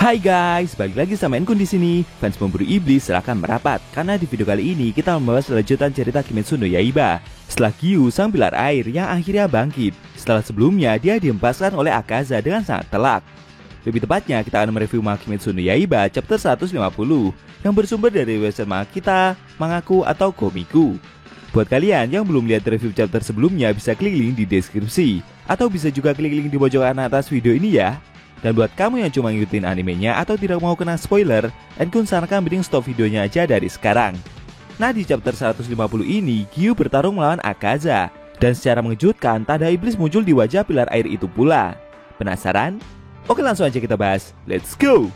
Hai guys, balik lagi sama Enkun di sini. Fans pemburu iblis silakan merapat karena di video kali ini kita membahas lanjutan cerita Kimetsu no Yaiba. Setelah Giyu, sang pilar air yang akhirnya bangkit. Setelah sebelumnya dia dihempaskan oleh Akaza dengan sangat telak. Lebih tepatnya kita akan mereview manga Kimetsu no Yaiba chapter 150 yang bersumber dari website manga kita, Mangaku atau Komiku. Buat kalian yang belum lihat review chapter sebelumnya bisa klik link di deskripsi atau bisa juga klik link di pojok kanan atas video ini ya. Dan buat kamu yang cuma ngikutin animenya atau tidak mau kena spoiler, Enkun sarankan mending stop videonya aja dari sekarang. Nah, di chapter 150 ini, Giyu bertarung melawan Akaza. Dan secara mengejutkan, tanda iblis muncul di wajah pilar air itu pula. Penasaran? Oke, langsung aja kita bahas. Let's go!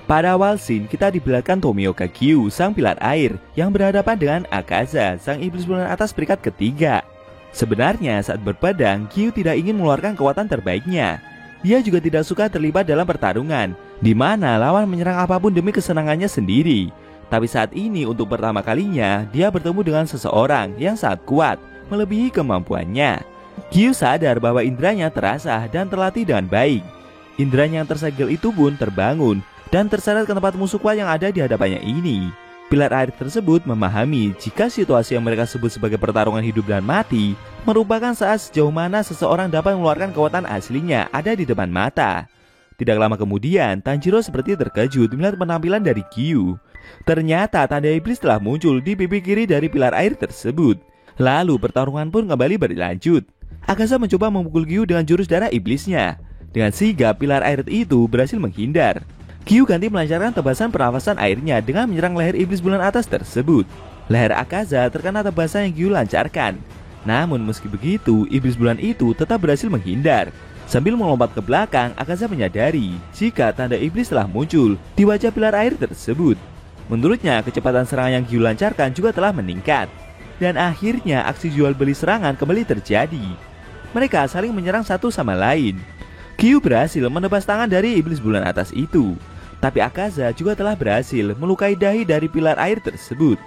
Pada awal scene, kita diperlihatkan Tomioka Giyu, sang pilar air, yang berhadapan dengan Akaza, sang iblis bulan atas peringkat ketiga. Sebenarnya saat berpedang, Giyu tidak ingin mengeluarkan kekuatan terbaiknya. Dia juga tidak suka terlibat dalam pertarungan, di mana lawan menyerang apapun demi kesenangannya sendiri. Tapi saat ini untuk pertama kalinya, dia bertemu dengan seseorang yang sangat kuat, melebihi kemampuannya. Giyu sadar bahwa indranya terasah dan terlatih dengan baik. Indranya yang tersegel itu pun terbangun, dan terseret ke tempat musuh kuat yang ada di hadapannya ini. Pilar air tersebut memahami jika situasi yang mereka sebut sebagai pertarungan hidup dan mati merupakan saat sejauh mana seseorang dapat mengeluarkan kekuatan aslinya ada di depan mata. Tidak lama kemudian, Tanjiro seperti terkejut melihat penampilan dari Giyu. Ternyata tanda iblis telah muncul di pipi kiri dari pilar air tersebut. Lalu pertarungan pun kembali berlanjut. Akaza mencoba memukul Giyu dengan jurus darah iblisnya. Dengan sigap, pilar air itu berhasil menghindar. Giyu ganti melancarkan tebasan pernafasan airnya dengan menyerang leher iblis bulan atas tersebut. Leher Akaza terkena tebasan yang Giyu lancarkan. Namun meski begitu, iblis bulan itu tetap berhasil menghindar. Sambil melompat ke belakang, Akaza menyadari jika tanda iblis telah muncul di wajah pilar air tersebut. Menurutnya, kecepatan serangan yang Giyu lancarkan juga telah meningkat. Dan akhirnya aksi jual beli serangan kembali terjadi. Mereka saling menyerang satu sama lain. Giyu berhasil menebas tangan dari iblis bulan atas itu. Tapi Akaza juga telah berhasil melukai dahi dari pilar air tersebut.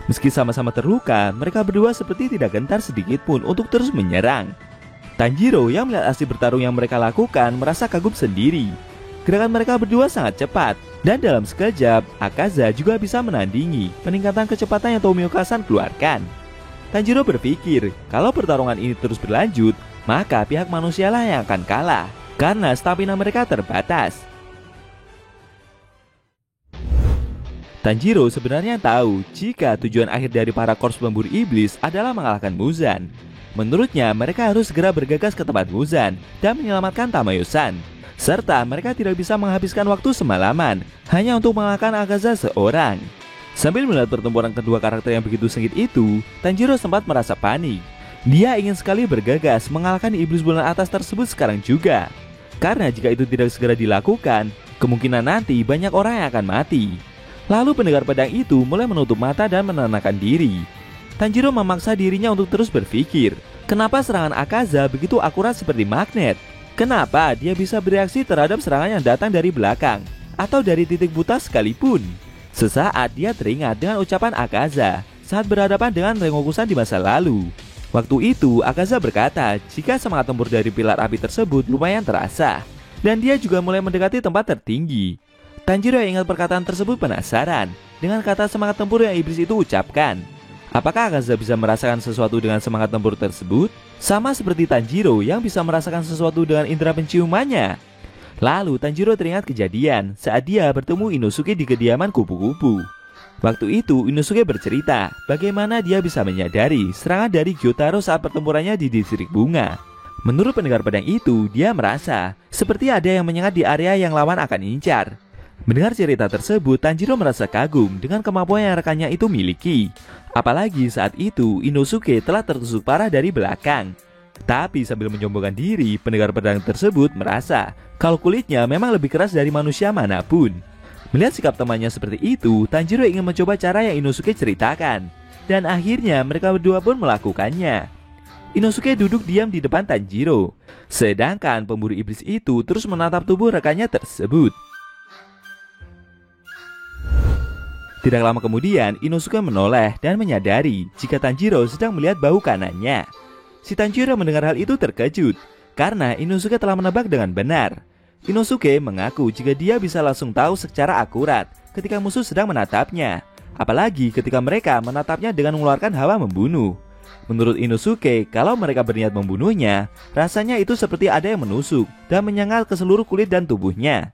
Meski sama-sama terluka, mereka berdua seperti tidak gentar sedikit pun untuk terus menyerang. Tanjiro yang melihat aksi bertarung yang mereka lakukan merasa kagum sendiri. Gerakan mereka berdua sangat cepat, dan dalam sekejap, Akaza juga bisa menandingi peningkatan kecepatan yang Tomioka-san keluarkan. Tanjiro berpikir, kalau pertarungan ini terus berlanjut, maka pihak manusialah yang akan kalah, karena stamina mereka terbatas. Tanjiro sebenarnya tahu jika tujuan akhir dari para korps pemburu iblis adalah mengalahkan Muzan. Menurutnya mereka harus segera bergegas ke tempat Muzan dan menyelamatkan Tamayo-san. Serta mereka tidak bisa menghabiskan waktu semalaman hanya untuk mengalahkan Akaza seorang. Sambil melihat pertempuran kedua karakter yang begitu sengit itu, Tanjiro sempat merasa panik. Dia ingin sekali bergegas mengalahkan iblis bulan atas tersebut sekarang juga. Karena jika itu tidak segera dilakukan, kemungkinan nanti banyak orang yang akan mati. Lalu pendengar pedang itu mulai menutup mata dan menenangkan diri. Tanjiro memaksa dirinya untuk terus berpikir, kenapa serangan Akaza begitu akurat seperti magnet? Kenapa dia bisa bereaksi terhadap serangan yang datang dari belakang atau dari titik buta sekalipun? Sesaat dia teringat dengan ucapan Akaza saat berhadapan dengan Rengoku-san di masa lalu. Waktu itu Akaza berkata jika semangat tempur dari pilar api tersebut lumayan terasa, dan dia juga mulai mendekati tempat tertinggi. Tanjiro yang ingat perkataan tersebut penasaran dengan kata semangat tempur yang iblis itu ucapkan. Apakah Akaza bisa merasakan sesuatu dengan semangat tempur tersebut? Sama seperti Tanjiro yang bisa merasakan sesuatu dengan indera penciumannya. Lalu Tanjiro teringat kejadian saat dia bertemu Inosuke di kediaman kupu-kupu. Waktu itu Inosuke bercerita bagaimana dia bisa menyadari serangan dari Gyotaro saat pertempurannya di distrik bunga. Menurut pendengar pedang itu, dia merasa seperti ada yang menyengat di area yang lawan akan incar. Mendengar cerita tersebut, Tanjiro merasa kagum dengan kemampuan yang rekannya itu miliki. Apalagi saat itu Inosuke telah tertusuk parah dari belakang. Tapi sambil menyombongkan diri, pendengar pedang tersebut merasa kalau kulitnya memang lebih keras dari manusia manapun. Melihat sikap temannya seperti itu, Tanjiro ingin mencoba cara yang Inosuke ceritakan. Dan akhirnya mereka berdua pun melakukannya. Inosuke duduk diam di depan Tanjiro, sedangkan pemburu iblis itu terus menatap tubuh rekannya tersebut. Tidak lama kemudian, Inosuke menoleh dan menyadari jika Tanjiro sedang melihat bahu kanannya. Si Tanjiro mendengar hal itu terkejut, karena Inosuke telah menebak dengan benar. Inosuke mengaku jika dia bisa langsung tahu secara akurat ketika musuh sedang menatapnya, apalagi ketika mereka menatapnya dengan mengeluarkan hawa membunuh. Menurut Inosuke, kalau mereka berniat membunuhnya, rasanya itu seperti ada yang menusuk dan menyengal ke seluruh kulit dan tubuhnya.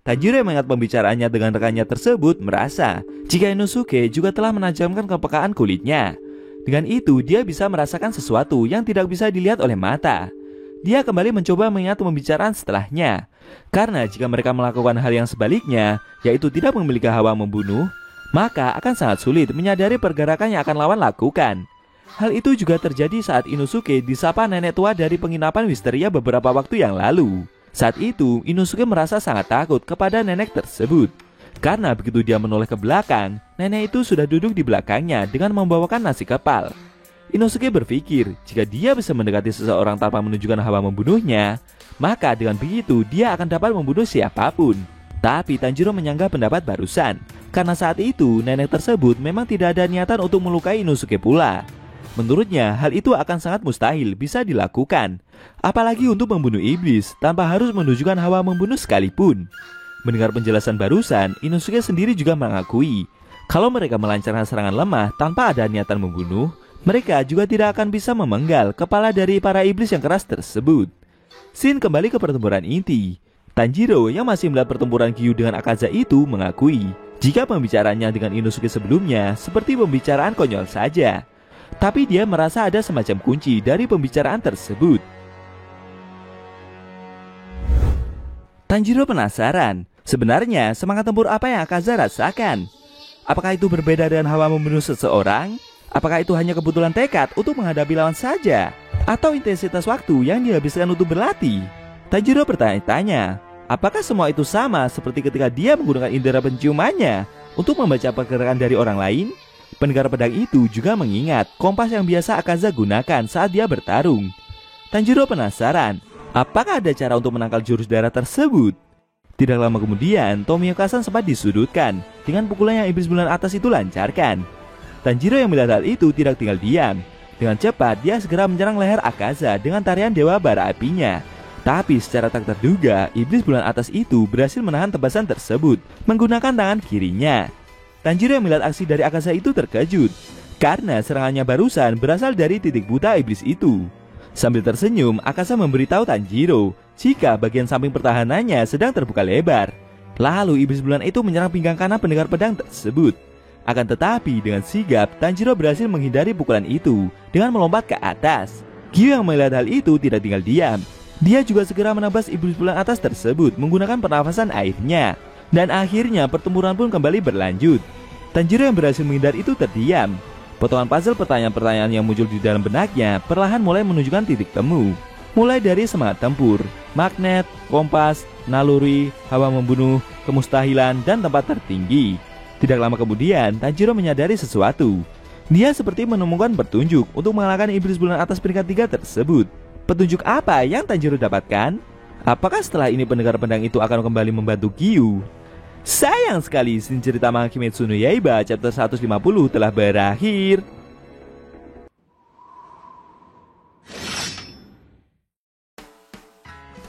Tanjiro yang mengingat pembicaraannya dengan rekannya tersebut merasa jika Inosuke juga telah menajamkan kepekaan kulitnya. Dengan itu, dia bisa merasakan sesuatu yang tidak bisa dilihat oleh mata. Dia kembali mencoba mengingat pembicaraan setelahnya. Karena jika mereka melakukan hal yang sebaliknya, yaitu tidak memiliki hawa membunuh, maka akan sangat sulit menyadari pergerakan yang akan lawan lakukan. Hal itu juga terjadi saat Inosuke disapa nenek tua dari penginapan Wisteria beberapa waktu yang lalu. Saat itu, Inosuke merasa sangat takut kepada nenek tersebut. Karena begitu dia menoleh ke belakang, nenek itu sudah duduk di belakangnya dengan membawakan nasi kepal. Inosuke berpikir jika dia bisa mendekati seseorang tanpa menunjukkan hawa membunuhnya, maka dengan begitu dia akan dapat membunuh siapapun. Tapi Tanjiro menyanggah pendapat barusan, karena saat itu nenek tersebut memang tidak ada niatan untuk melukai Inosuke pula. Menurutnya hal itu akan sangat mustahil bisa dilakukan, apalagi untuk membunuh iblis tanpa harus menunjukkan hawa membunuh sekalipun. Mendengar penjelasan barusan, Inosuke sendiri juga mengakui kalau mereka melancarkan serangan lemah tanpa ada niatan membunuh, mereka juga tidak akan bisa memenggal kepala dari para iblis yang keras tersebut. Shin kembali ke pertempuran inti. Tanjiro yang masih melihat pertempuran Giyu dengan Akaza itu mengakui jika pembicaraannya dengan Inosuke sebelumnya seperti pembicaraan konyol saja. Tapi dia merasa ada semacam kunci dari pembicaraan tersebut. Tanjiro penasaran, sebenarnya semangat tempur apa yang Akaza rasakan? Apakah itu berbeda dengan hawa membunuh seseorang? Apakah itu hanya kebetulan tekad untuk menghadapi lawan saja? Atau intensitas waktu yang dihabiskan untuk berlatih? Tanjiro bertanya-tanya, apakah semua itu sama seperti ketika dia menggunakan indera penciumannya untuk membaca pergerakan dari orang lain? Pendengar pedang itu juga mengingat kompas yang biasa Akaza gunakan saat dia bertarung. Tanjiro penasaran, apakah ada cara untuk menangkal jurus darah tersebut? Tidak lama kemudian, Tomioka-san sempat disudutkan dengan pukulan yang iblis bulan atas itu lancarkan. Tanjiro yang melihat hal itu tidak tinggal diam. Dengan cepat, dia segera menyerang leher Akaza dengan tarian dewa bara apinya. Tapi secara tak terduga, iblis bulan atas itu berhasil menahan tebasan tersebut menggunakan tangan kirinya. Tanjiro yang melihat aksi dari Akaza itu terkejut, karena serangannya barusan berasal dari titik buta iblis itu. Sambil tersenyum, Akaza memberitahu Tanjiro jika bagian samping pertahanannya sedang terbuka lebar. Lalu iblis bulan itu menyerang pinggang kanan pendengar pedang tersebut. Akan tetapi dengan sigap, Tanjiro berhasil menghindari pukulan itu dengan melompat ke atas. Giyu yang melihat hal itu tidak tinggal diam. Dia juga segera menebas iblis bulan atas tersebut menggunakan pernafasan airnya. Dan akhirnya pertempuran pun kembali berlanjut. Tanjiro yang berhasil menghindar itu terdiam. Potongan puzzle pertanyaan-pertanyaan yang muncul di dalam benaknya perlahan mulai menunjukkan titik temu. Mulai dari semangat tempur, magnet, kompas, naluri, hawa membunuh, kemustahilan, dan tempat tertinggi. Tidak lama kemudian, Tanjiro menyadari sesuatu. Dia seperti menemukan petunjuk untuk mengalahkan iblis bulan atas peringkat 3 tersebut. Petunjuk apa yang Tanjiro dapatkan? Apakah setelah ini pendengar pedang itu akan kembali membantu Giyu? Sayang sekali, scene cerita manga Kimetsu no Yaiba chapter 150 telah berakhir.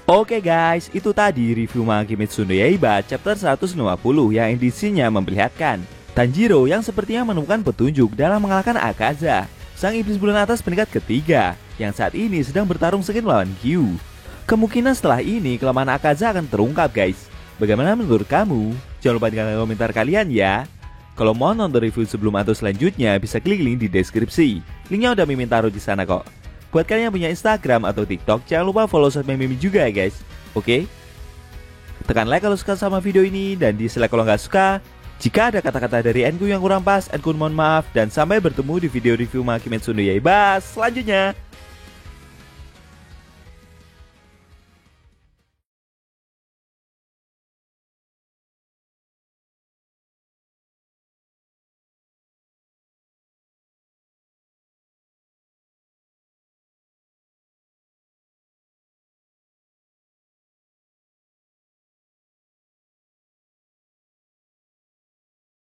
Oke guys, itu tadi review manga Kimetsu no Yaiba chapter 150 yang edisinya memperlihatkan Tanjiro yang sepertinya menemukan petunjuk dalam mengalahkan Akaza, sang iblis bulan atas peringkat ketiga, yang saat ini sedang bertarung sengit melawan Giyu. Kemungkinan setelah ini kelemahan Akaza akan terungkap guys. Bagaimana menurut kamu? Jangan lupa tinggalkan komentar kalian ya. Kalau mau nonton review sebelum atau selanjutnya, bisa klik link di deskripsi. Linknya udah Mimin taruh di sana kok. Buat kalian yang punya Instagram atau TikTok, jangan lupa follow sosmed Mimin juga ya guys. Oke? Tekan like kalau suka sama video ini, dan dislike kalau nggak suka. Jika ada kata-kata dari Enku yang kurang pas, Enku mohon maaf. Dan sampai bertemu di video review manga Kimetsu no Yaiba selanjutnya.